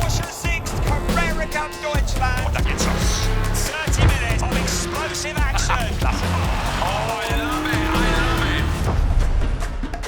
Porsche Sixt Carrera Deutschland. Und da geht's los. 30 minutes of explosive action. Oh, I love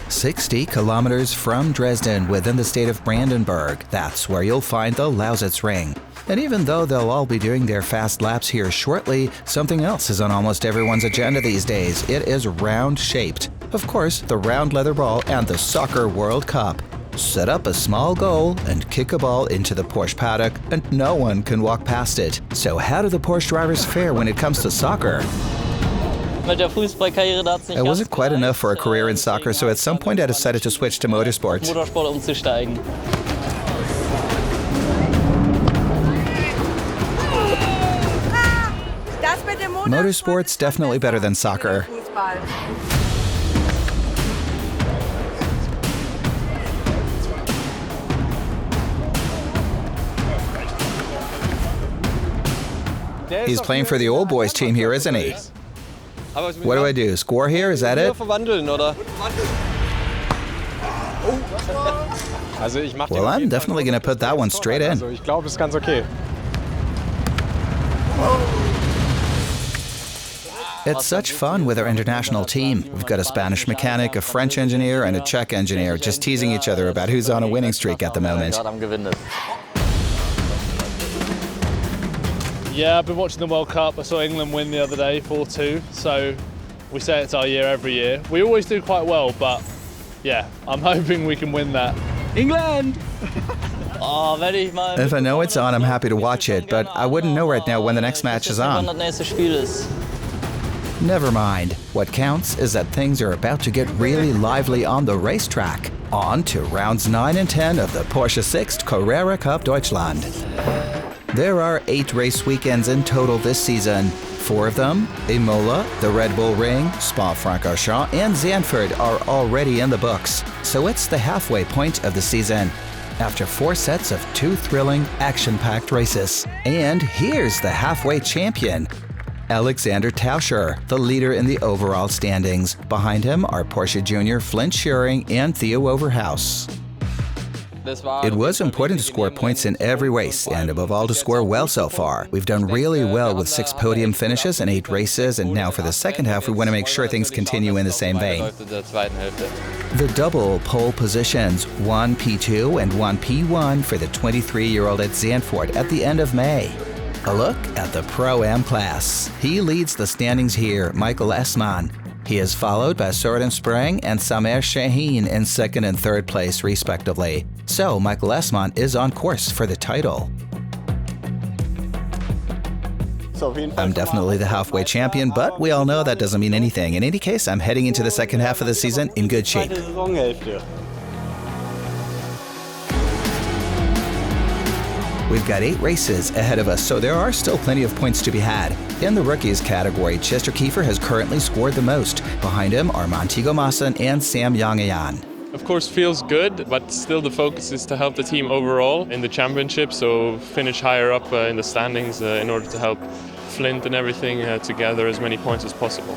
it. 60 kilometers from Dresden within the state of Brandenburg. That's where you'll find the Lausitzring. And even though they'll all be doing their fast laps here shortly, something else is on almost everyone's agenda these days. It is round-shaped. Of course, the round leather ball and the Soccer World Cup. Set up a small goal and kick a ball into the Porsche paddock, and no one can walk past it. So how do the Porsche drivers fare when it comes to soccer? It wasn't quite enough for a career in soccer, so at some point I decided to switch to motorsport. Motorsport's definitely better than soccer. He's playing for the old boys team here, isn't he? What do I do? Score here? Is that it? Well, I'm definitely going to put that one straight in. It's such fun with our international team. We've got a Spanish mechanic, a French engineer, and a Czech engineer just teasing each other about who's on a winning streak at the moment. Yeah, I've been watching the World Cup. I saw England win the other day, 4-2. So we say it's our year every year. We always do quite well, but yeah, I'm hoping we can win that. England! If I know it's on, I'm happy to watch it, but I wouldn't know right now when the next match is on. Never mind. What counts is that things are about to get really lively on the racetrack. On to rounds 9 and 10 of the Porsche Sixt Carrera Cup Deutschland. There are 8 race weekends in total this season. 4 of them, Imola, the Red Bull Ring, Spa-Francorchamps, and Zandvoort are already in the books. So it's the halfway point of the season, after 4 sets of 2 thrilling, action-packed races. And here's the halfway champion, Alexander Tauscher, the leader in the overall standings. Behind him are Porsche Junior Flint Schuring and Theo Oeverhaus. It was important to score points in every race, and above all to score well so far. We've done really well with 6 podium finishes and 8 races, and now for the second half we want to make sure things continue in the same vein. The double pole positions, 1 P2 and 1 P1 for the 23-year-old at Zandvoort at the end of May. A look at the Pro-Am class. He leads the standings here, Michael Essmann. He is followed by Søren Spreng and Samer Shaheen in 2nd and 3rd place, respectively. So Michael Essmann is on course for the title. I'm definitely the halfway champion, but we all know that doesn't mean anything. In any case, I'm heading into the second half of the season in good shape. We've got 8 races ahead of us, so there are still plenty of points to be had. In the rookies category, Chester Kiefer has currently scored the most. Behind him are Montego Maassen and Sam Yangayan. Of course, feels good, but still the focus is to help the team overall in the championship, so finish higher up in the standings in order to help Flint and everything to gather as many points as possible.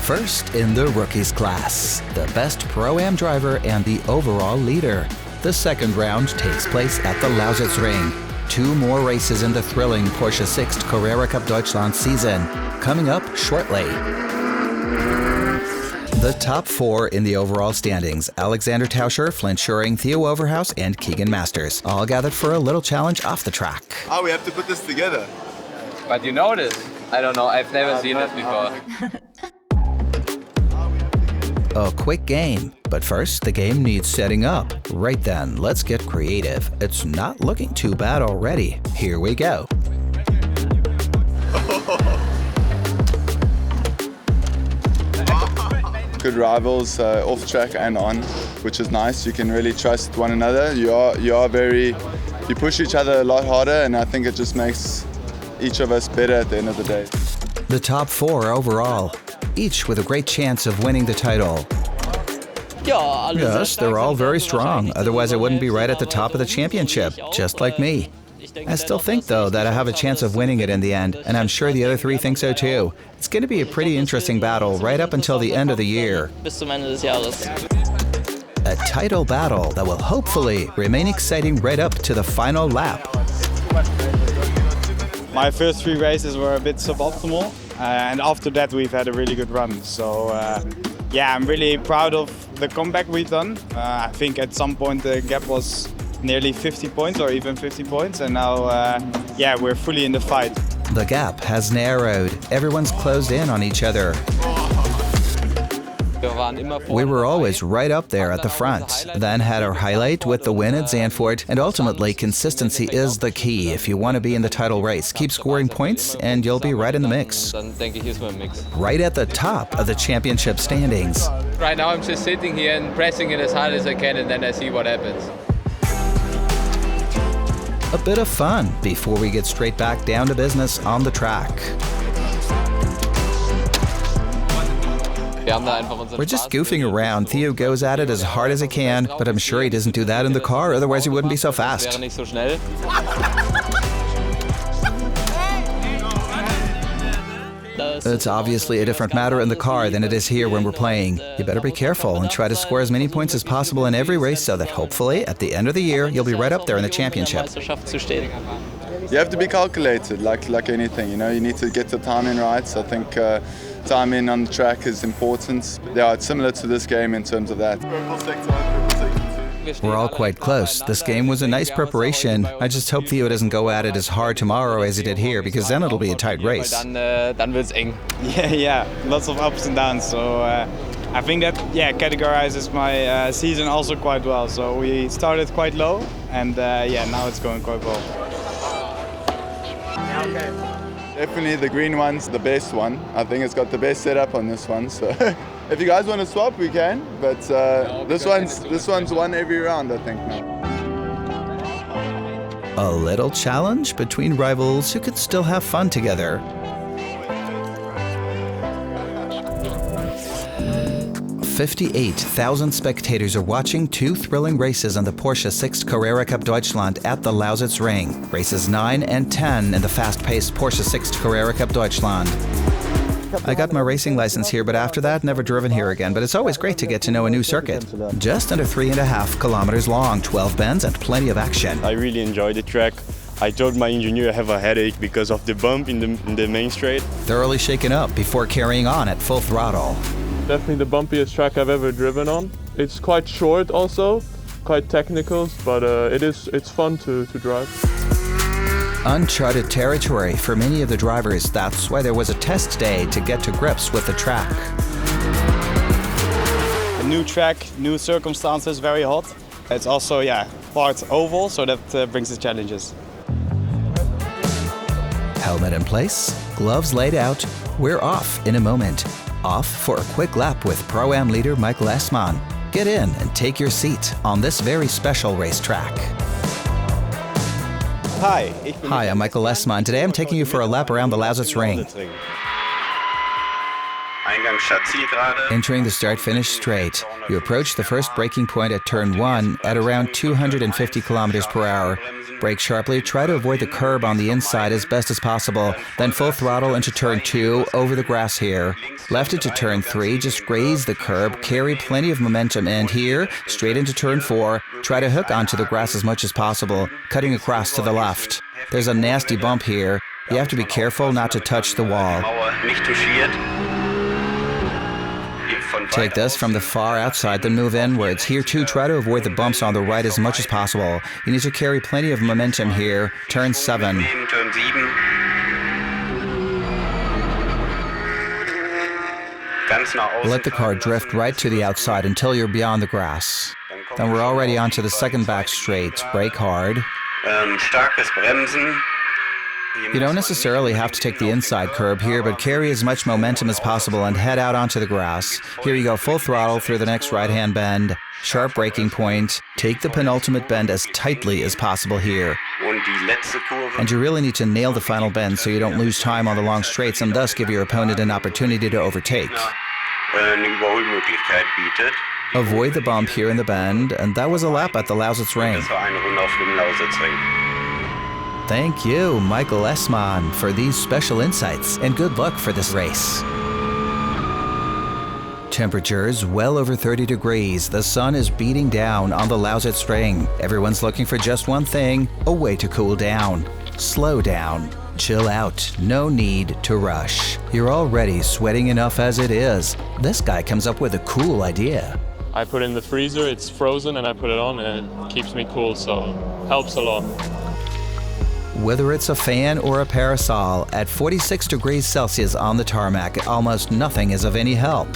First in the rookies class, the best Pro-Am driver and the overall leader. The second round takes place at the Lausitzring. 2 more races in the thrilling Porsche Sixt Carrera Cup Deutschland season, coming up shortly. The top 4 in the overall standings, Alexander Tauscher, Flint Schuring, Theo Oeverhaus, and Keagan Masters, all gathered for a little challenge off the track. Oh, we have to put this together. But you know this? I don't know, I've never seen this before. A quick game, but first the game needs setting up. Right then, let's get creative. It's not looking too bad already. Here we go. Good rivals off track and on, which is nice. You can really trust one another. You push each other a lot harder, and I think it just makes each of us better at the end of the day. The top 4 overall, each with a great chance of winning the title. Yes, they're all very strong, otherwise I wouldn't be right at the top of the championship, just like me. I still think, though, that I have a chance of winning it in the end, and I'm sure the other three think so too. It's going to be a pretty interesting battle right up until the end of the year. A title battle that will hopefully remain exciting right up to the final lap. My first 3 races were a bit suboptimal, and after that we've had a really good run. So yeah, I'm really proud of the comeback we've done. I think at some point the gap was nearly 50 points or even 50 points, and now yeah, we're fully in the fight. The gap has narrowed. Everyone's closed in on each other. We were always right up there at the front, then had our highlight with the win at Zandvoort, and ultimately consistency is the key if you want to be in the title race. Keep scoring points and you'll be right in the mix. Right at the top of the championship standings. Right now I'm just sitting here and pressing it as hard as I can, and then I see what happens. A bit of fun before we get straight back down to business on the track. We're just goofing around. Theo goes at it as hard as he can, but I'm sure he doesn't do that in the car, otherwise he wouldn't be so fast. It's obviously a different matter in the car than it is here when we're playing. You better be careful and try to score as many points as possible in every race so that hopefully at the end of the year you'll be right up there in the championship. You have to be calculated, like anything. You know, you need to get the timing right. So I think timing on the track is important. Yeah, it's similar to this game in terms of that. We're all quite close. This game was a nice preparation. I just hope Theo doesn't go at it as hard tomorrow as he did here, because then it'll be a tight race. Yeah, lots of ups and downs. So I think that categorizes my season also quite well. So we started quite low, and yeah, now it's going quite well. Definitely the green one's the best one. I think it's got the best setup on this one. So if you guys want to swap, we can. But this one's won every round, I think now. A little challenge between rivals who could still have fun together. 58,000 spectators are watching 2 thrilling races on the Porsche Sixt Carrera Cup Deutschland at the Lausitzring. Races 9 and 10 in the fast-paced Porsche Sixt Carrera Cup Deutschland. I got my racing license here, but after that, never driven here again. But it's always great to get to know a new circuit. Just under 3.5 kilometers long, 12 bends and plenty of action. I really enjoy the track. I told my engineer I have a headache because of the bump in the main straight. Thoroughly shaken up before carrying on at full throttle. Definitely the bumpiest track I've ever driven on. It's quite short also, quite technical, but it's fun to drive. Uncharted territory for many of the drivers. That's why there was a test day to get to grips with the track. A new track, new circumstances, very hot. It's also, part oval, so that brings the challenges. Helmet in place, gloves laid out. We're off in a moment. Off for a quick lap with Pro-Am leader Michael Essmann. Get in and take your seat on this very special racetrack. Hi, I'm Michael Essmann. Today I'm taking you for a lap around the Lausitzring. Entering the start-finish straight, you approach the first braking point at turn 1 at around 250 kilometers per hour. Brake sharply, try to avoid the curb on the inside as best as possible, then full throttle into turn 2 over the grass here. Left into turn 3, just graze the curb, carry plenty of momentum, and here, straight into turn 4, try to hook onto the grass as much as possible, cutting across to the left. There's a nasty bump here. You have to be careful not to touch the wall. Take this from the far outside, then move inwards. Here too, try to avoid the bumps on the right as much as possible. You need to carry plenty of momentum here. Turn 7. Let the car drift right to the outside until you're beyond the grass. Then we're already onto the second back straight. Brake hard. You don't necessarily have to take the inside curb here, but carry as much momentum as possible and head out onto the grass. Here you go, full throttle through the next right-hand bend. Sharp braking point. Take the penultimate bend as tightly as possible here. And you really need to nail the final bend so you don't lose time on the long straights and thus give your opponent an opportunity to overtake. Avoid the bump here in the bend, and that was a lap at the Lausitzring. Thank you, Michael Essmann, for these special insights, and good luck for this race. Temperatures well over 30 degrees. The sun is beating down on the Lausitzring. Everyone's looking for just one thing, a way to cool down. Slow down. Chill out. No need to rush. You're already sweating enough as it is. This guy comes up with a cool idea. I put it in the freezer, it's frozen, and I put it on and it keeps me cool, so helps a lot. Whether it's a fan or a parasol, at 46 degrees Celsius on the tarmac, almost nothing is of any help.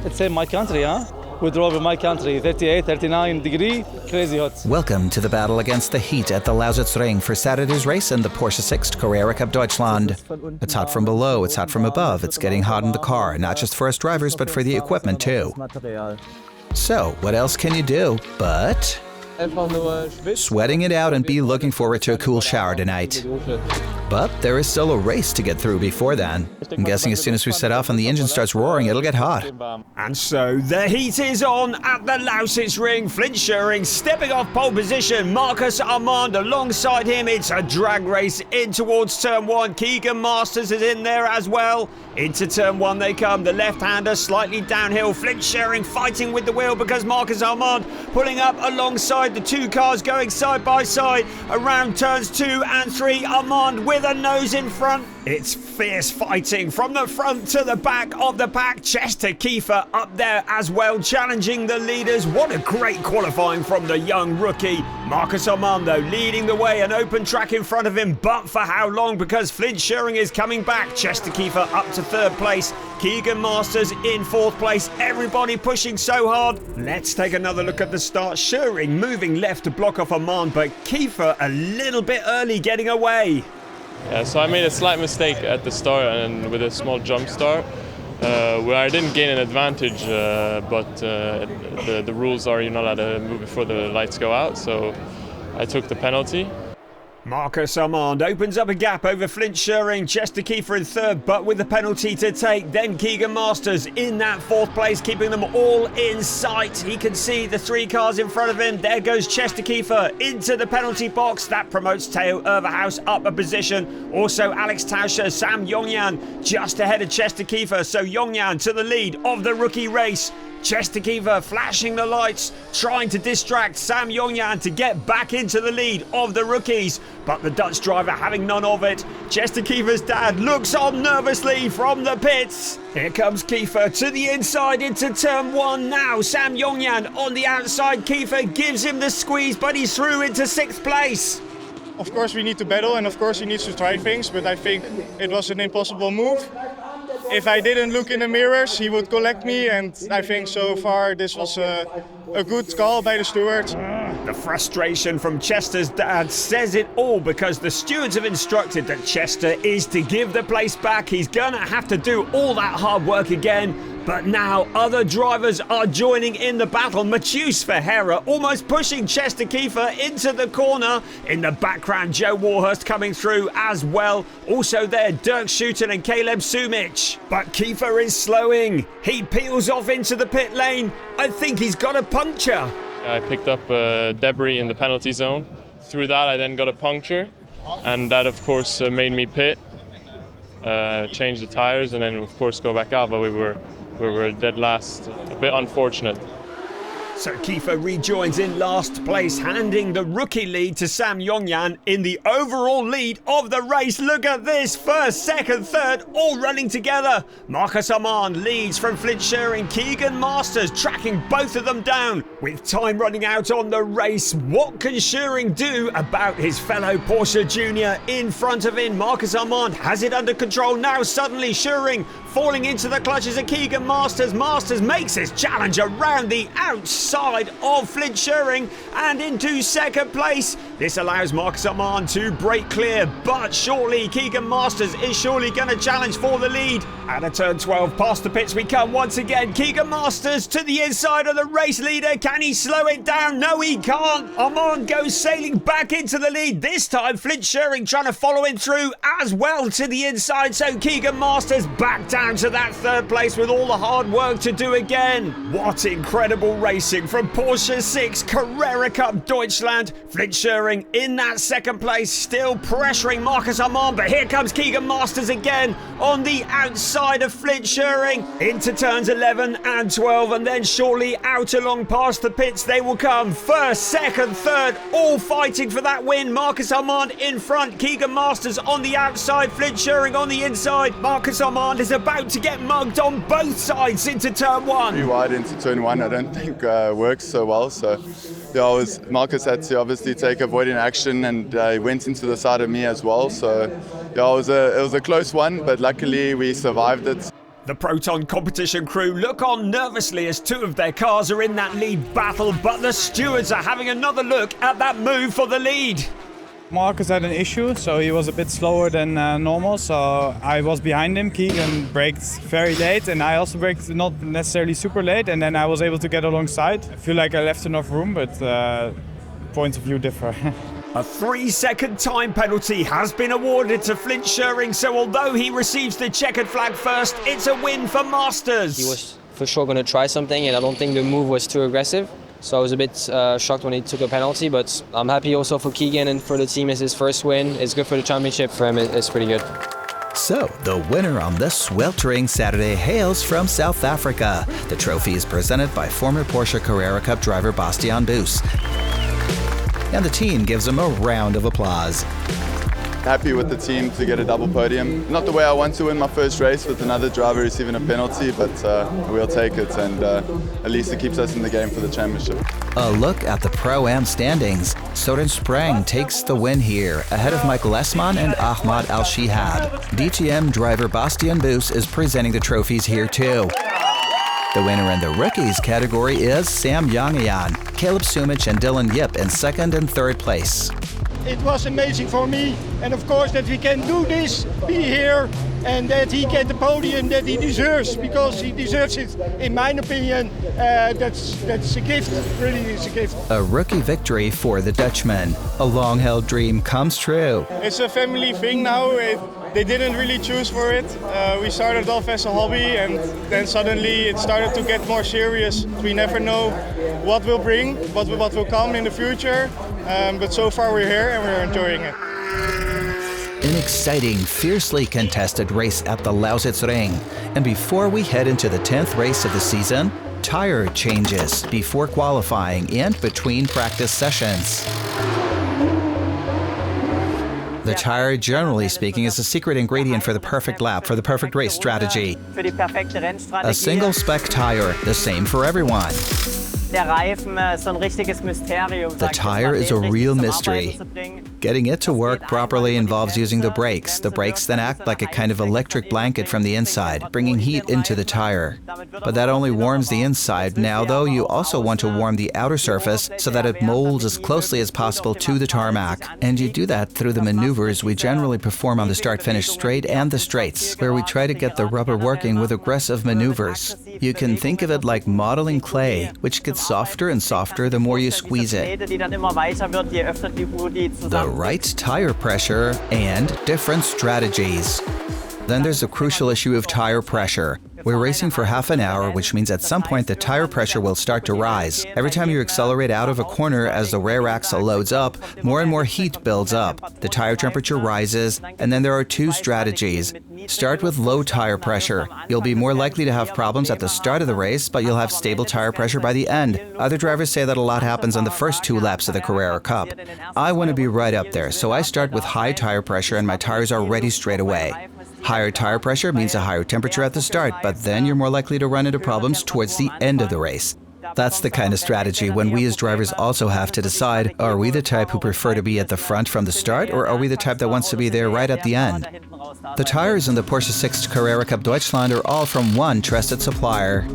It's in my country, huh? We drove in my country, 38, 39 degree, crazy hot. Welcome to the battle against the heat at the Lausitzring for Saturday's race in the Porsche Sixt Carrera Cup Deutschland. It's hot from below, it's hot from above, it's getting hot in the car, not just for us drivers, but for the equipment too. So, what else can you do but sweating it out and be looking forward to a cool shower tonight? But there is still a race to get through before then. I'm guessing as soon as we set off and the engine starts roaring, it'll get hot. And so the heat is on at the Lausitzring. Flint Schöring stepping off pole position. Marcus Armand alongside him. It's a drag race in towards turn one. Keagan Masters is in there as well. Into turn one they come. The left-hander slightly downhill. Flint Schöring fighting with the wheel because Marcus Armand pulling up alongside the two cars going side by side around turns 2 and 3. Armand with a nose in front. It's fierce fighting from the front to the back of the pack. Chester Kiefer up there as well, challenging the leaders. What a great qualifying from the young rookie. Marcus Armand, though, leading the way, an open track in front of him, but for how long? Because Flint Schöring is coming back. Chester Kiefer up to 3rd place. Keagan Masters in 4th place. Everybody pushing so hard. Let's take another look at the start. Schöring moving left to block off Armand, but Kiefer a little bit early getting away. Yeah, so I made a slight mistake at the start and with a small jump start where I didn't gain an advantage, but the rules are you're not allowed to move before the lights go out, so I took the penalty. Marcus Armand opens up a gap over Flint Schöring. Chester Kiefer in 3rd, but with the penalty to take. Then Keagan Masters in that 4th place, keeping them all in sight. He can see the 3 cars in front of him. There goes Chester Kiefer into the penalty box. That promotes Theo Oeverhaus up a position. Also Alex Tauscher, Sam Yongyan just ahead of Chester Kiefer. So Yongyan to the lead of the rookie race. Chester Kiefer flashing the lights, trying to distract Sam Yongyan to get back into the lead of the rookies. But the Dutch driver having none of it. Chester Kiefer's dad looks on nervously from the pits. Here comes Kiefer to the inside into turn 1 now. Sam Yongyan on the outside. Kiefer gives him the squeeze, but he's through into 6th place. Of course we need to battle and of course he needs to try things, but I think it was an impossible move. If I didn't look in the mirrors, he would collect me, and I think so far this was a good call by the stewards. The frustration from Chester's dad says it all because the stewards have instructed that Chester is to give the place back. He's gonna have to do all that hard work again. But now other drivers are joining in the battle. Matheus Ferreira almost pushing Chester Kiefer into the corner. In the background, Joe Warhurst coming through as well. Also there, Dirk Schouten and Caleb Sumich. But Kiefer is slowing. He peels off into the pit lane. I think he's got a puncture. I picked up debris in the penalty zone. Through that, I then got a puncture. And that, of course, made me pit, change the tires, and then, of course, go back out. But we were dead last. A bit unfortunate. So Kiefer rejoins in last place, handing the rookie lead to Sam Yongyan in the overall lead of the race. Look at this, 1st, 2nd, 3rd, all running together. Marcus Armand leads from Flint Schöring. Keagan Masters tracking both of them down. With time running out on the race, what can Schöring do about his fellow Porsche Junior in front of him? Marcus Armand has it under control now. Suddenly Schöring falling into the clutches of Keagan Masters. Masters makes his challenge around the outside of Flint Schöring and into 2nd place. This allows Marcus Armand to break clear, but surely Keagan Masters is surely going to challenge for the lead. Out of turn 12, past the pits we come once again. Keagan Masters to the inside of the race leader. Can he slow it down? No, he can't. Armand goes sailing back into the lead. This time, Flint Schuring trying to follow him through as well to the inside. So Keagan Masters back down to that third place with all the hard work to do again. What incredible racing from Porsche Sixt Carrera Cup Deutschland. Flint Schuring in that second place, still pressuring Marcus Armand, but here comes Keagan Masters again on the outside of Flint Schuring into turns 11 and 12, and then surely out along past the pits they will come. First, second, third, all fighting for that win. Marcus Armand in front, Keagan Masters on the outside, Flint Schuring on the inside. Marcus Armand is about to get mugged on both sides into turn 1. Pretty wide into turn 1, I don't think works so well. So yeah, Marcus had to obviously take avoiding action, and he went into the side of me as well. So yeah, it was a close one, but luckily we survived it. The Proton Competition crew look on nervously as two of their cars are in that lead battle, but the stewards are having another look at that move for the lead. Marcus had an issue, so he was a bit slower than normal, so I was behind him. Keagan braked very late, and I also braked not necessarily super late, and then I was able to get alongside. I feel like I left enough room, but points of view differ. A 3-second time penalty has been awarded to Flint Schuring, so although he receives the checkered flag first, it's a win for Masters. He was for sure going to try something, and I don't think the move was too aggressive. So I was a bit shocked when he took a penalty, but I'm happy also for Keagan and for the team. It's his first win. It's good for the championship. For him, it's pretty good. So, the winner on this sweltering Saturday hails from South Africa. The trophy is presented by former Porsche Carrera Cup driver Bastian Boos. And the team gives him a round of applause. Happy with the team to get a double podium. Not the way I want to win my first race with another driver receiving a penalty, but we'll take it, and at least it keeps us in the game for the championship. A look at the Pro-Am standings. Soren Sprang takes the win here, ahead of Michael Esman and Ahmad Al-Shihab. DTM driver Bastian Boos is presenting the trophies here too. The winner in the rookies category is Sam Yangayan, Caleb Sumich and Dylan Yip in second and third place. It was amazing for me, and of course that we can do this, be here, and that he get the podium that he deserves, because he deserves it. In my opinion, that's a gift, really is a gift. A rookie victory for the Dutchman. A long-held dream comes true. It's a family thing now. They didn't really choose for it. We started off as a hobby, and then suddenly it started to get more serious. We never know what will bring, what will come in the future. But so far we're here and we're enjoying it. An exciting, fiercely contested race at the Lausitzring. And before we head into the 10th race of the season, tire changes before qualifying and between practice sessions. The tire, generally speaking, is a secret ingredient for the perfect lap, for the perfect race strategy. A single spec tire, the same for everyone. The tire is a real mystery. Getting it to work properly involves using the brakes. The brakes then act like a kind of electric blanket from the inside, bringing heat into the tire. But that only warms the inside. Now, though, you also want to warm the outer surface so that it molds as closely as possible to the tarmac. And you do that through the maneuvers we generally perform on the start-finish straight and the straights, where we try to get the rubber working with aggressive maneuvers. You can think of it like modeling clay, which gets softer and softer the more you squeeze it. The right tire pressure and different strategies. Then there's the crucial issue of tire pressure. We're racing for half an hour, which means at some point the tire pressure will start to rise. Every time you accelerate out of a corner as the rear axle loads up, more and more heat builds up. The tire temperature rises, and then there are two strategies. Start with low tire pressure. You'll be more likely to have problems at the start of the race, but you'll have stable tire pressure by the end. Other drivers say that a lot happens on the first 2 laps of the Carrera Cup. I want to be right up there, so I start with high tire pressure and my tires are ready straight away. Higher tire pressure means a higher temperature at the start, but then you're more likely to run into problems towards the end of the race. That's the kind of strategy when we as drivers also have to decide, are we the type who prefer to be at the front from the start, or are we the type that wants to be there right at the end? The tires in the Porsche Sixt Carrera Cup Deutschland are all from one trusted supplier.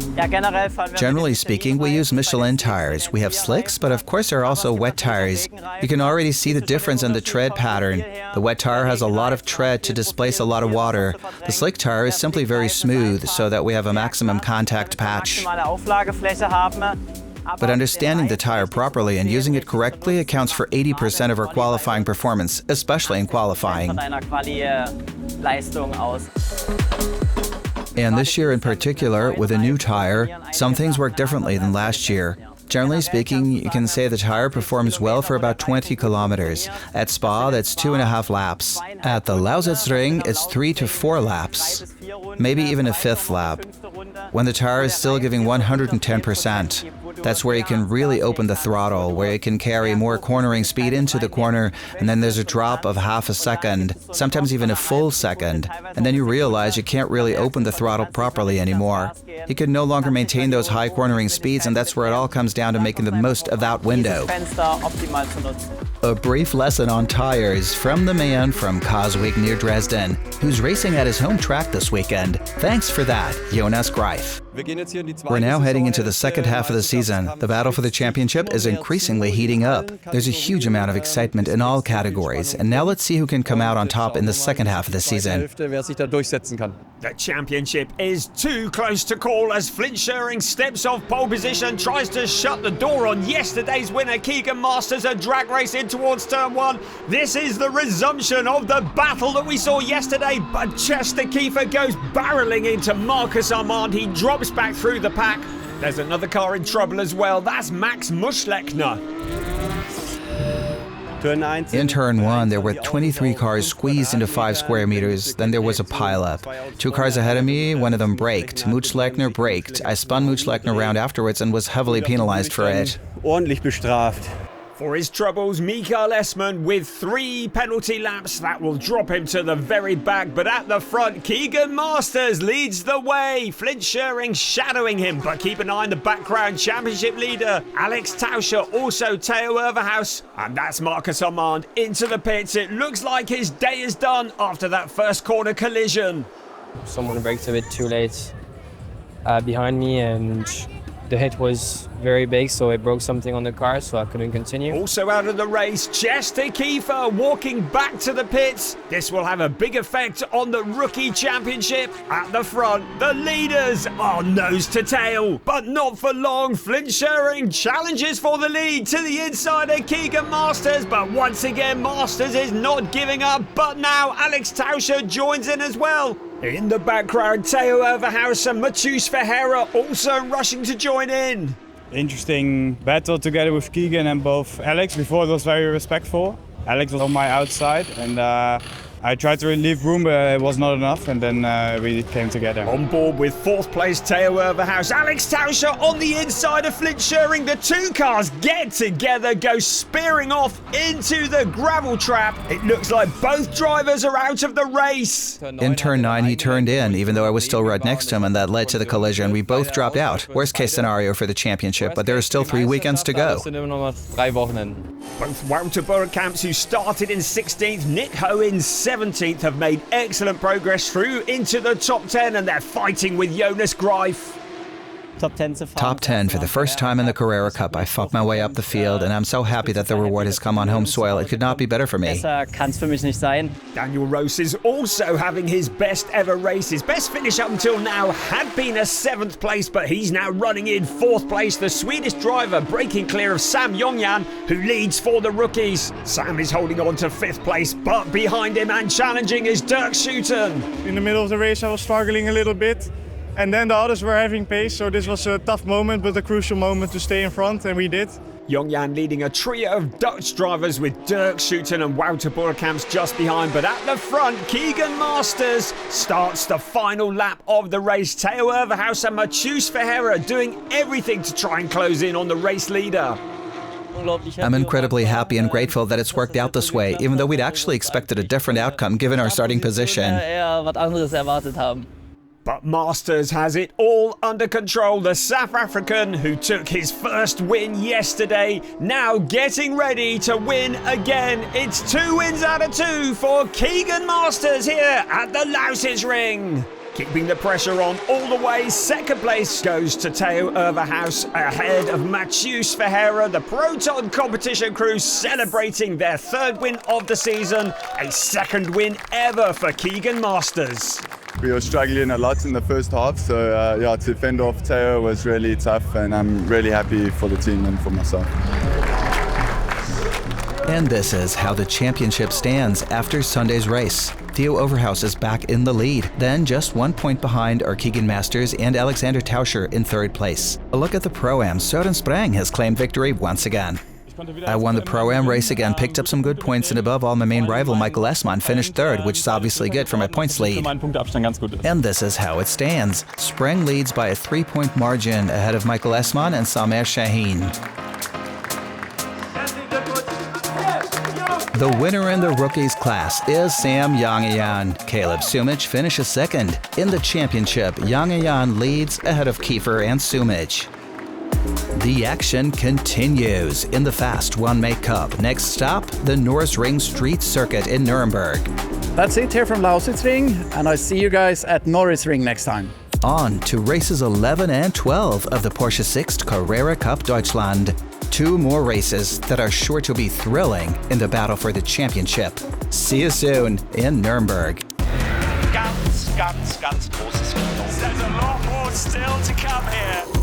Generally speaking, we use Michelin tires. We have slicks, but of course there are also wet tires. You can already see the difference in the tread pattern. The wet tire has a lot of tread to displace a lot of water. The slick tire is simply very smooth, so that we have a maximum contact patch. But understanding the tire properly and using it correctly accounts for 80% of our qualifying performance, especially in qualifying. And this year in particular, with a new tire, some things work differently than last year. Generally speaking, you can say the tire performs well for about 20 kilometers. At Spa, that's 2.5 laps. At the Lausitzring, it's 3 to 4 laps, maybe even a 5th lap. When the tire is still giving 110%, that's where you can really open the throttle, where you can carry more cornering speed into the corner, and then there's a drop of half a second, sometimes even a full second, and then you realize you can't really open the throttle properly anymore. You can no longer maintain those high cornering speeds, and that's where it all comes down to making the most of that window. A brief lesson on tires from the man from Coswig near Dresden, who's racing at his home track this weekend. Thanks for that, Jonas Greif. We're now heading into the second half of the season. The battle for the championship is increasingly heating up. There's a huge amount of excitement in all categories, and now let's see who can come out on top in the second half of the season. The championship is too close to call as Flint Schering steps off pole position, tries to shut the door on yesterday's winner Keagan Masters a drag race in towards turn 1. This is the resumption of the battle that we saw yesterday, but Chester Kiefer goes barreling into Marcus Armand. He drops back through the pack. There's another car in trouble as well. That's Max Muschleckner. In turn 1, there were 23 cars squeezed into 5 square meters, then there was a pileup. 2 cars ahead of me, one of them braked. Muschleckner braked. I spun Muschleckner around afterwards and was heavily penalized for it. For his troubles, Mikael Esman with 3 penalty laps. That will drop him to the very back, but at the front, Keagan Masters leads the way. Flint Schering shadowing him, but keep an eye on the background. Championship leader Alex Tauscher, also Theo Oeverhaus, and that's Marcus Armand into the pits. It looks like his day is done after that first corner collision. Someone braked a bit too late behind me, and the hit was very big, so it broke something on the car, so I couldn't continue. Also out of the race, Chester Kiefer walking back to the pits. This will have a big effect on the rookie championship. At the front, the leaders are nose to tail, but not for long. Flint Schering challenges for the lead to the insider Keagan Masters, but once again, Masters is not giving up. But now Alex Tauscher joins in as well. In the background, Theo Oeverhaus and Matheus Ferreira also rushing to join in. Interesting battle together with Keagan and both Alex. Before it was very respectful. Alex was on my outside and I tried to leave room, but it was not enough, and then we came together. On board with 4th place Theo Oeverhaus, Alex Tauscher on the inside of Flint Schering. The 2 cars get together, go spearing off into the gravel trap. It looks like both drivers are out of the race. In turn 9, he turned in, even though I was still right next to him, and that led to the collision. We both dropped out. Worst case scenario for the championship, but there are still 3 weekends to go. Both Wouter Burkamps, who started in 16th, Nick Ho in 17th, have made excellent progress through into the top 10, and they're fighting with Jonas Greif. Top 10 for the first time in the Carrera Cup. I fought my way up the field, and I'm so happy that the reward has come on home soil. It could not be better for me. Daniel Rose is also having his best ever race. His best finish up until now had been a 7th place, but he's now running in 4th place. The Swedish driver breaking clear of Sam Yongyan, who leads for the rookies. Sam is holding on to 5th place, but behind him and challenging is Dirk Schuiten. In the middle of the race, I was struggling a little bit. And then the others were having pace, so this was a tough moment, but a crucial moment to stay in front, and we did. Yongyan leading a trio of Dutch drivers with Dirk Schuiten and Wouter Burkamps just behind, but at the front, Keagan Masters starts the final lap of the race. Theo Oeverhaus and Matheus Ferreira doing everything to try and close in on the race leader. I'm incredibly happy and grateful that it's worked out this way, even though we'd actually expected a different outcome given our starting position. But Masters has it all under control. The South African, who took his first win yesterday, now getting ready to win again. It's 2 wins out of 2 for Keagan Masters here at the Lausitzring. Keeping the pressure on all the way, second place goes to Theo Oeverhaus ahead of Matheus Ferreira. The Proton Competition crew celebrating their 3rd win of the season, a 2nd win ever for Keagan Masters. We were struggling a lot in the first half, so yeah, to fend off Theo was really tough, and I'm really happy for the team and for myself. And this is how the championship stands after Sunday's race. Theo Oeverhaus is back in the lead. Then just 1 point behind are Keagan Masters and Alexander Tauscher in 3rd place. A look at the Pro-Am. Søren Sprang has claimed victory once again. I won the Pro-Am race again, picked up some good points, and above all, my main rival Michael Essmann finished 3rd, which is obviously good for my points lead. And this is how it stands. Sprang leads by a 3-point margin ahead of Michael Essmann and Samer Shaheen. The winner in the rookies class is Sam Yangayan. Caleb Sumich finishes 2nd. In the championship, Yangayan leads ahead of Kiefer and Sumich. The action continues in the Fast One Make Cup. Next stop, the Norrisring Street Circuit in Nuremberg. That's it here from Lausitzring, and I see you guys at Norrisring next time. On to races 11 and 12 of the Porsche Sixt Carrera Cup Deutschland. 2 more races that are sure to be thrilling in the battle for the championship. See you soon in Nuremberg. Ganz großes Kino. There's a lot more still to come here.